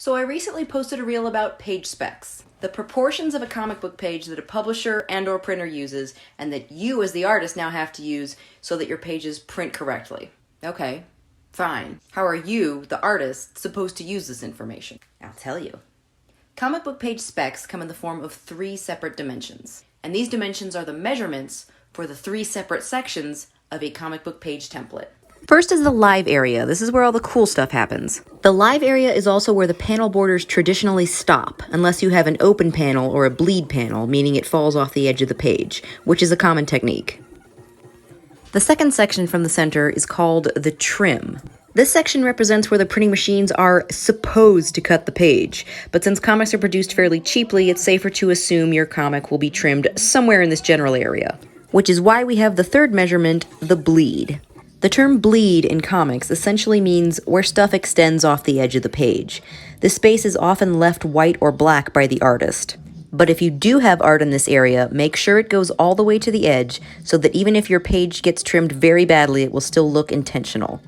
So I recently posted a reel about page specs, the proportions of a comic book page that a publisher and or printer uses and that you as the artist now have to use so that your pages print correctly. Okay, fine. How are you, the artist, supposed to use this information? I'll tell you. Comic book page specs come in the form of 3 separate dimensions, and these dimensions are the measurements for the 3 separate sections of a comic book page template. First is the live area. This is where all the cool stuff happens. The live area is also where the panel borders traditionally stop, unless you have an open panel or a bleed panel, meaning it falls off the edge of the page, which is a common technique. The second section from the center is called the trim. This section represents where the printing machines are supposed to cut the page, but since comics are produced fairly cheaply, it's safer to assume your comic will be trimmed somewhere in this general area, which is why we have the third measurement, the bleed. The term bleed in comics essentially means where stuff extends off the edge of the page. This space is often left white or black by the artist. But if you do have art in this area, make sure it goes all the way to the edge so that even if your page gets trimmed very badly, it will still look intentional.